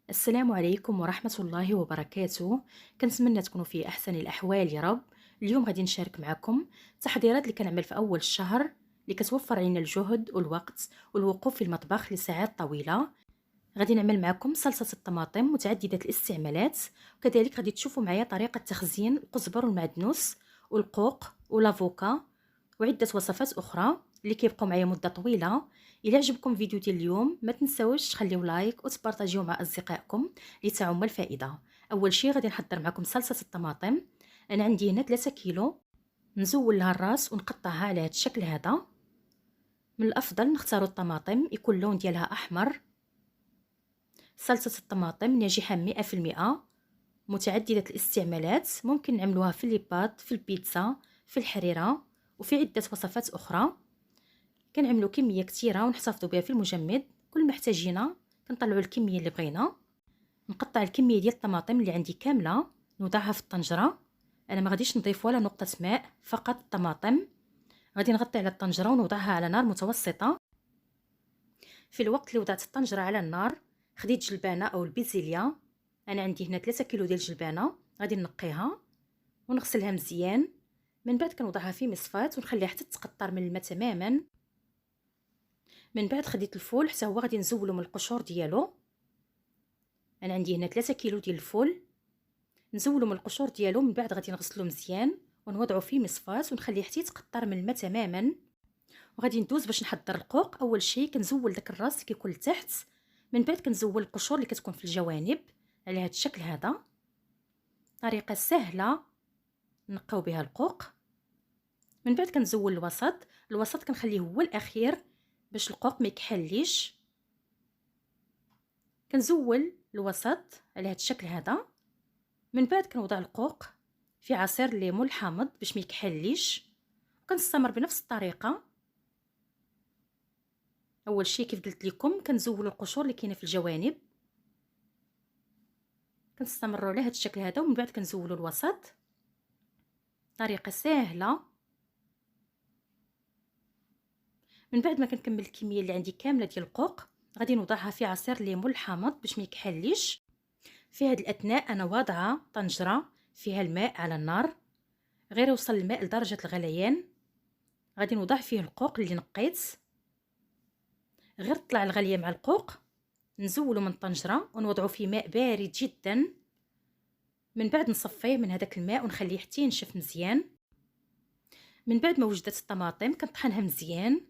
السلام عليكم ورحمة الله وبركاته. كنتمنى تكونوا في أحسن الأحوال يا رب. اليوم غادي نشارك معكم التحضيرات اللي كنعمل في أول الشهر، اللي كتوفر علينا الجهد والوقت والوقوف في المطبخ لساعات طويلة. غادي نعمل معكم صلصة الطماطم متعددة الاستعمالات، وكذلك غادي تشوفوا معايا طريقة تخزين القزبر والمعدنوس والقوق والافوكا وعدة وصفات أخرى اللي كيبقوا معايا مدة طويلة. إلا عجبكم فيديو ديال اليوم ما تنساوش تخليو لايك وتبارطاجيو مع أصدقائكم لتعم الفائدة. أول شي غادي نحضر معكم صلصة الطماطم. أنا عندي هنا 3 كيلو، نزول لها الراس ونقطعها على هذا الشكل هذا. من الأفضل نختاروا الطماطم يكون اللون ديالها أحمر. صلصة الطماطم ناجحة 100%، متعددة الاستعمالات، ممكن نعملوها في الليبات، في البيتزا، في الحريرة وفي عدة وصفات أخرى. كنعملو كمية كتيرة ونحتفظوا بها في المجمد. كل ما احتاجينا كنطلعوا الكمية اللي بغينا. نقطع الكمية ديال الطماطم اللي عندي كاملة، نوضعها في الطنجرة. أنا ما غاديش نضيف ولا نقطة ماء، فقط الطماطم. غادي نغطي على الطنجرة ونوضعها على نار متوسطة. في الوقت اللي وضعت الطنجرة على النار خديت جلبانة أو البيزيليا. أنا عندي هنا 3 كيلو ديال الجلبانة، غادي نقيها ونغسلها مزيان. من بعد كنوضعها في مصفاة ونخليها حتى تقطر من الماء تماما. من بعد خديت الفول حتى هو غادي نزولو من القشور ديالو. انا عندي هنا 3 كيلو ديال الفول، نزولو من القشور ديالو. من بعد غادي نغسلو مزيان ونوضعو فيه مصفاة ونخليه حتى يتقطر من الماء تماما. وغادي ندوز باش نحضر القوق. اول شيء كنزول داك الراس اللي كيكون لتحت، من بعد كنزول القشور اللي كتكون في الجوانب على هذا الشكل هذا. طريقه سهله نقاو بها القوق. من بعد كنزول الوسط كنخليه هو الاخير باش القوق ما يكحليش. كنزول الوسط على هذا الشكل هذا. من بعد كنوضع القوق في عصير الليمون الحامض باش ما يكحليش. وكنستمر بنفس الطريقه. اول شيء كيف قلت لكم كنزول القشور اللي كاينه في الجوانب، كنستمروا على هذا الشكل هذا. ومن بعد كنزولوا الوسط. طريقه سهله. من بعد ما كنكمل الكميه اللي عندي كامله ديال القوق غادي نوضعها في عصير الليمون الحامض باش ما يكحليش. في هذه الاثناء انا واضعه طنجره فيها الماء على النار، غير يوصل الماء لدرجه الغليان. غادي نوضع فيه القوق اللي نقيت. غير طلع الغليه مع القوق نزولو من الطنجره ونوضعو فيه ماء بارد جدا. من بعد نصفيه من هذاك الماء ونخليه حتى ينشف مزيان. من بعد ما وجدت الطماطم كنطحنها مزيان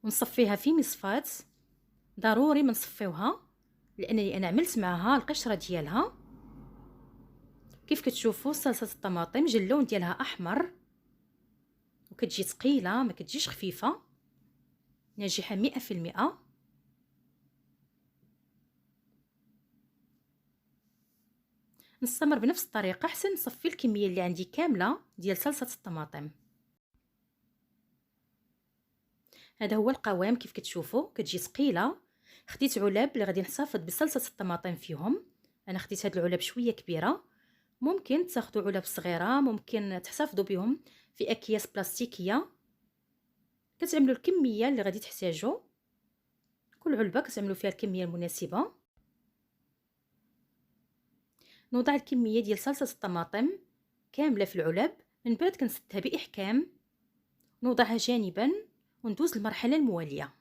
ونصفيها في مصفاة. ضروري ما نصفيوها لانني انا عملت معها القشره ديالها. كيف كتشوفوا صلصه الطماطم جا اللون ديالها احمر وكتجي ثقيله ما كتجيش خفيفه، ناجحه 100%. نستمر بنفس الطريقه حتى نصفي الكميه اللي عندي كامله ديال صلصه الطماطم. هذا هو القوام كيف كتشوفوا كتجي ثقيله. خديت علب اللي غادي نحتفظ بصلصه الطماطم فيهم. انا خديت هاد العلب شويه كبيره، ممكن تاخذوا علب صغيره، ممكن تحتفظوا بهم في اكياس بلاستيكيه. كتعملوا الكميه اللي غادي تحتاجوا، كل علبه كتعملوا فيها الكميه المناسبه. نوضع الكميه ديال صلصه الطماطم كامله في العلب. من بعد كنسدها باحكام، نوضعها جانبا وندوز للمرحله المواليه.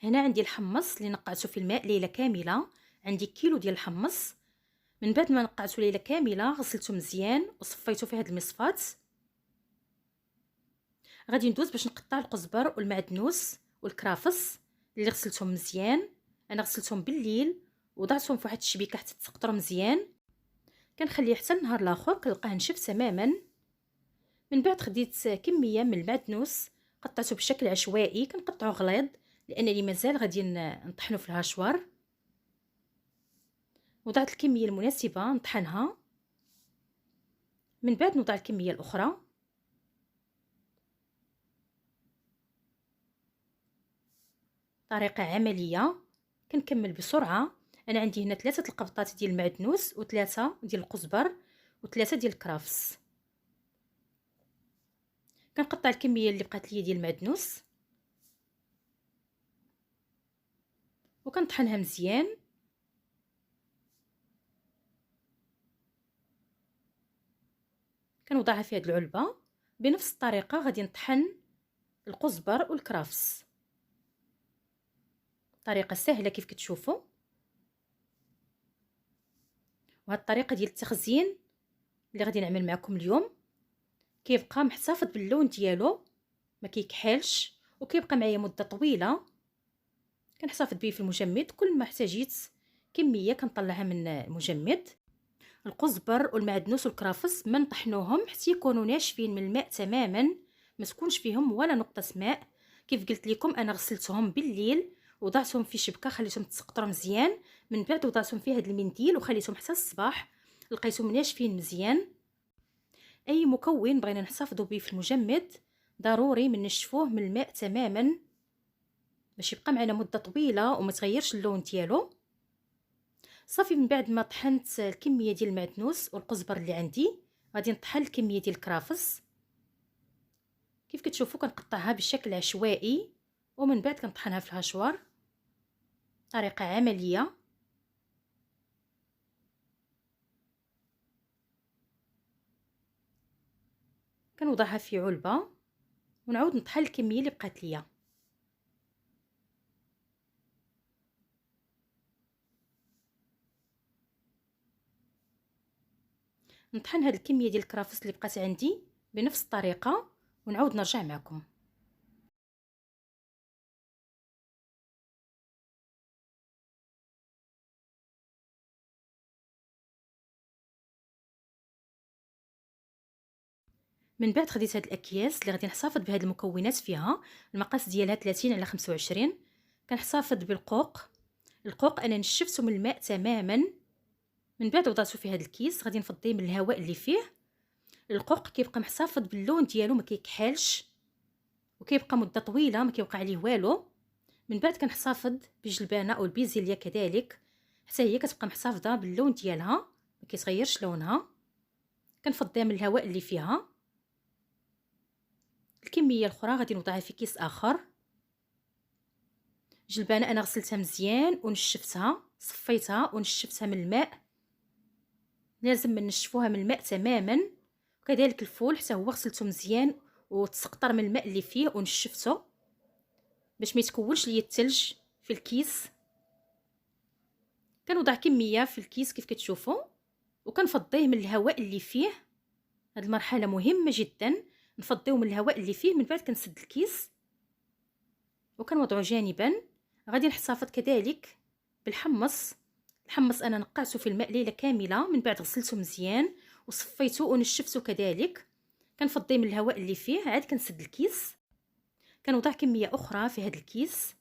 هنا عندي الحمص اللي نقعته في الماء ليله كامله. عندي كيلو ديال الحمص. من بعد ما نقعته ليله كامله غسلته مزيان وصفيته في هذا المصفاة. غادي ندوز باش نقطع القزبر والمعدنوس والكرافس اللي غسلتهم مزيان. انا غسلتهم بالليل وضعتهم في واحد الشبيكه حتى تسقطروا مزيان. كنخليه حتى النهار الاخر كنلقاه نشف تماما. من بعد خديت كميه من المعدنوس قطعته بشكل عشوائي، كنقطعه غليظ لانني مازال غادي نطحنه في الهاشوار. وضعت الكميه المناسبه نطحنها. من بعد نوضع الكميه الاخرى. طريقه عمليه كنكمل بسرعه. انا عندي هنا 3 القبطات ديال المعدنوس و3 ديال القزبر و3 ديال الكرافس. كنقطع الكميه اللي بقات لي ديال المعدنوس وكنطحنها مزيان. كنوضعها في هذه العلبه. بنفس الطريقه غادي نطحن القزبر والكرافس، طريقه سهله كيف كتشوفوا. وهاد الطريقه ديال التخزين اللي غادي نعمل معكم اليوم كيبقى محتفظ باللون ديالو، ما كيكحلش، وكيبقى معايا مده طويله. كنحتفظ به في المجمد، كل ما احتاجيت كميه كنطلعها من المجمد. القزبر والمعدنوس والكرافس ما نطحنوهم حتى يكونوا ناشفين من الماء تماما، ما تكونش فيهم ولا نقطه ماء. كيف قلت لكم انا غسلتهم بالليل وضعتهم في شبكه، خليتهم تسقطروا مزيان، من بعد وضعتهم في هذا المنديل وخليتهم حتى الصباح، لقيتهم ناشفين مزيان. اي مكون بغينا نحتفظوا به في المجمد ضروري من نشفوه من الماء تماما باش يبقى معنا مده طويله وما تغيرش اللون ديالو. صافي من بعد ما طحنت الكميه ديال المعدنوس والقزبر اللي عندي، غادي نطحن الكميه ديال الكرافس. كيف كتشوفوا كنقطعها بشكل عشوائي ومن بعد كنطحنها في الهشوار، طريقه عمليه. كنوضعها في علبه ونعاود نطحن الكميه اللي بقات ليا. نطحن هاد الكميه ديال الكرافس اللي بقات عندي بنفس الطريقه ونعاود نرجع معكم. من بعد خديت هاد الاكياس اللي غادي نحتفظ بهاد المكونات فيها، المقاس ديالها 30 على 25. كنحتفظ بالقوق. القوق انا نشفته من الماء تماما، من بعد وضعته في هاد الكيس. غادي نفضيه من الهواء اللي فيه. القوق كيبقى محتفظ باللون ديالو، ما كيكحلش وكيبقى مده طويله ما كيوقع عليه والو. من بعد كنحتفظ بالجلبانه او البيزيليا كذلك، حتى هي كتبقى محتفظه باللون ديالها، ما كيتغيرش لونها. كنفضيها من الهواء اللي فيها. الكميه الاخرى غادي نوضعها في كيس اخر. جلبانه انا غسلتها مزيان ونشفتها، صفيتها ونشفتها من الماء، لازم نشفوها من الماء تماما. وكذلك الفول حتى هو غسلته مزيان وتسقطر من الماء اللي فيه ونشفته باش ما يتكونش ليا الثلج في الكيس. كنوضع كميه في الكيس كيف كتشوفوا وكنفضيه من الهواء اللي فيه. هذه المرحله مهمه جدا، نفضيو من الهواء اللي فيه. من بعد كنسد الكيس وكنوضعو جانبا. غادي نحتفظ كذلك بالحمص. الحمص انا نقعته في الماء ليله كامله، من بعد غسلته مزيان وصفيته ونشفته كذلك. كنفضيه من الهواء اللي فيه، عاد كنسد الكيس. كنوضع كميه اخرى في هذا الكيس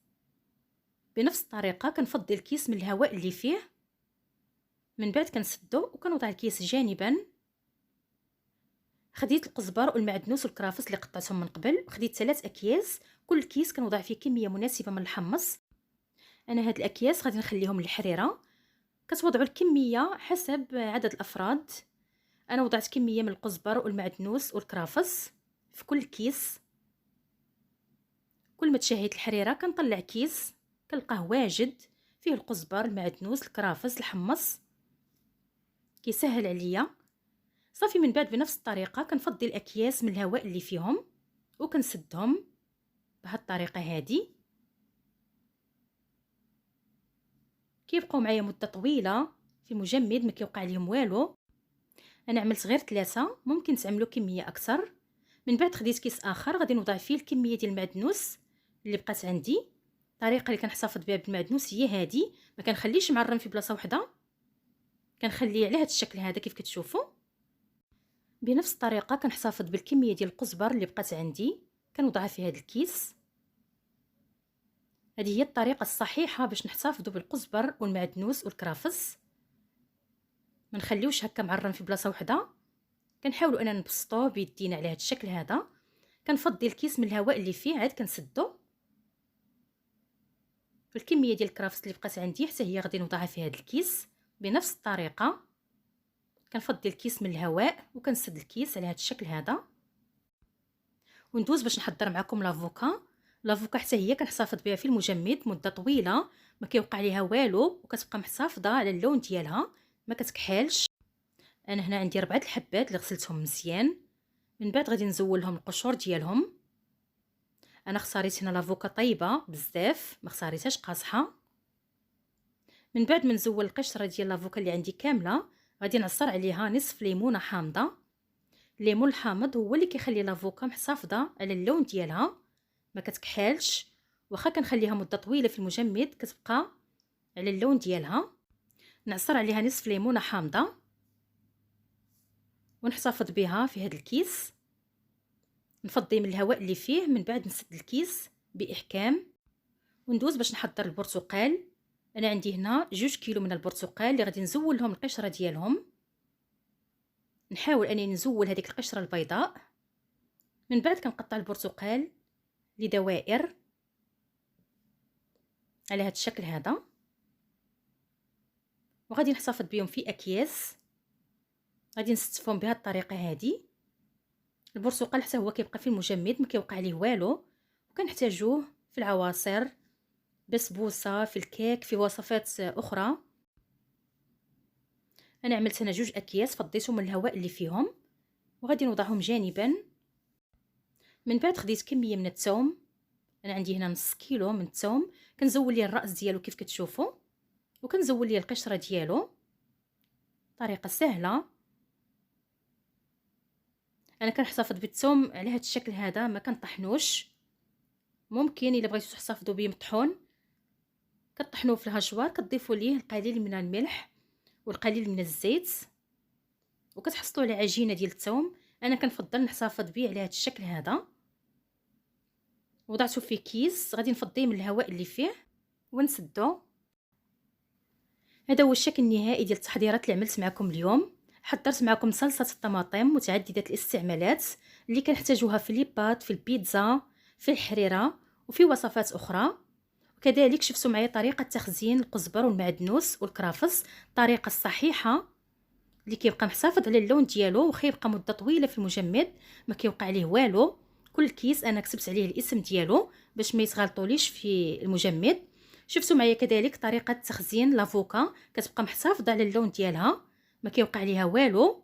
بنفس الطريقه. كنفضي الكيس من الهواء اللي فيه، من بعد كنسدو وكنوضع الكيس جانبا. خديت القزبر والمعدنوس والكرافس اللي قطعتهم من قبل، خديت 3 اكياس، كل كيس كنوضع فيه كميه مناسبه من الحمص. انا هاد الاكياس غادي نخليهم للحريره، كتوضعوا الكميه حسب عدد الافراد. انا وضعت كميه من القزبر والمعدنوس والكرافس في كل كيس. كل ما تشهيت الحريره كنطلع كيس كنلقاه واجد فيه القزبر، المعدنوس، الكرافس، الحمص، كيسهل عليا. صافي من بعد بنفس الطريقه كنفضي الاكياس من الهواء اللي فيهم وكنسدهم بهذه الطريقه هذه. كيبقاو معايا مده طويله في المجمد، ما كيوقع لهم والو. انا عملت غير 3، ممكن تعملوا كميه اكثر. من بعد خديت كيس اخر غادي نوضع فيه الكميه ديال المعدنوس اللي بقات عندي. الطريقه اللي كنحتفظ بها بالمعدنوس هي هذه، ما كنخليش معرم في بلاصه واحده، كنخليه على هذا الشكل هذا كيف كتشوفوا. بنفس الطريقه كنحتفظ بالكميه ديال القزبر اللي بقات عندي، كنوضعها في هذا الكيس. هذه هي الطريقه الصحيحه باش نحتفظوا بالقزبر والمعدنوس والكرافس، ما نخليوش هكا معرم في بلاصه واحده. كنحاولوا اننا نبسطوه بيدينا على هذا الشكل هذا. كنفضي الكيس من الهواء اللي فيه، عاد كنسدو. الكميه ديال الكرافس اللي بقات عندي حتى هي غادي نوضعها في هذا الكيس بنفس الطريقه. كنفضي الكيس من الهواء وكنسد الكيس على هذا الشكل هذا. وندوز باش نحضر معكم لافوكا. لافوكا حتى هي كنحتفظ بها في المجمد مده طويله، ما كيوقع ليها والو وكتبقى محتفظه على اللون ديالها، ما كتكحلش. انا هنا عندي 4 الحبات اللي غسلتهم مزيان. من بعد غادي نزولهم القشور ديالهم. انا اختاريت هنا لافوكا طيبه بزاف، ما اختاريتهاش قاصحه. من بعد ما نزول القشره ديال لافوكا اللي عندي كامله، غادي نعصر عليها نصف ليمونه حامضه. الليمون الحامض هو اللي كيخلي لافوكا محافظه على اللون ديالها، ما كتكحالش. واخا كنخليها مده طويله في المجمد كتبقى على اللون ديالها. نعصر عليها نصف ليمونه حامضه ونحتفظ بها في هذا الكيس. نفضي من الهواء اللي فيه، من بعد نسد الكيس باحكام وندوز باش نحضر البرتقال. انا عندي هنا 2 كيلو من البرتقال اللي غادي نزول لهم القشره ديالهم. نحاول انني نزول هذيك القشره البيضاء. من بعد كنقطع البرتقال لدوائر على هذا الشكل هذا، وغادي نحتفظ بهم في اكياس. غادي نستفهم بهذه الطريقه هذه. البرتقال حتى هو كيبقى في المجمد، ما كيوقع ليه والو، وكنحتاجوه في العواصر، بسبوسه، في الكيك، في وصفات اخرى. انا عملت هنا 2 اكياس، فضيتهم من الهواء اللي فيهم وغادي نوضعهم جانبا. من بعد خديت كميه من الثوم. انا عندي هنا نص كيلو من الثوم. كنزول ليه الراس ديالو كيف كتشوفوا، وكنزول ليه القشره ديالو. طريقه سهله. انا كنحتفظ بالثوم على هذا الشكل هذا، ما كنطحنوش. ممكن الا بغيتو تحتفظوا به مطحون كطحنوه في الهشوار، كتضيفوا ليه القليل من الملح والقليل من الزيت وكتحصلوا على عجينه ديال الثوم. انا كنفضل نحتفظ به على هذا الشكل هذا. وضعته في كيس، غادي نفضيه من الهواء اللي فيه ونسدو. هذا هو الشكل النهائي ديال التحضيرات اللي عملت معكم اليوم. حضرت معكم صلصه الطماطم متعدده الاستعمالات اللي كنحتاجوها في ليبات، في البيتزا، في الحريره، وفي وصفات اخرى. وكذلك شفتوا معايا طريقه تخزين القزبر والمعدنوس والكرافس، الطريقه الصحيحه اللي كيبقى محافظ على اللون ديالو وكيبقى مده طويله في المجمد، ما كيوقع ليه والو. كل كيس انا كتبت عليه الاسم ديالو باش ما يتغلطوليش في المجمد. شفتوا معايا كذلك طريقه تخزين لافوكا، كتبقى محافظه على اللون ديالها، ما كيوقع ليها والو.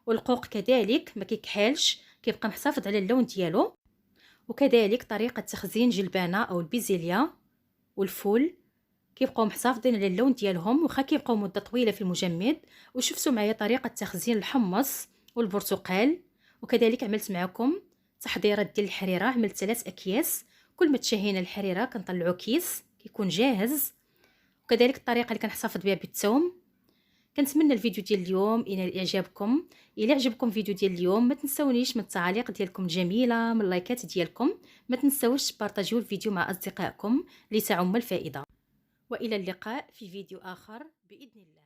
والقوق كذلك ما كيكحالش، كيبقى محافظ على اللون ديالو. وكذلك طريقه تخزين جلبانه او البيزيليا والفول، كيبقاو محافظين على اللون ديالهم واخا كيبقاو مده طويله في المجمد. وشفتوا معايا طريقه تخزين الحمص والبرتقال. وكذلك عملت معكم تحضيرات ديال الحريره، عملت 3 اكياس. كل ما تشهينا الحريره كنطلعوا كيس كيكون جاهز. وكذلك الطريقه اللي كنحتفظ بها بالثوم. كنتمنى الفيديو ديال اليوم ينال اعجابكم. الى عجبكم الفيديو ديال اليوم ما تنسونيش من التعاليق ديالكم الجميله، من اللايكات ديالكم. ما تنسوش تبارطاجيو الفيديو مع اصدقائكم لتعم الفائده. والى اللقاء في فيديو اخر باذن الله.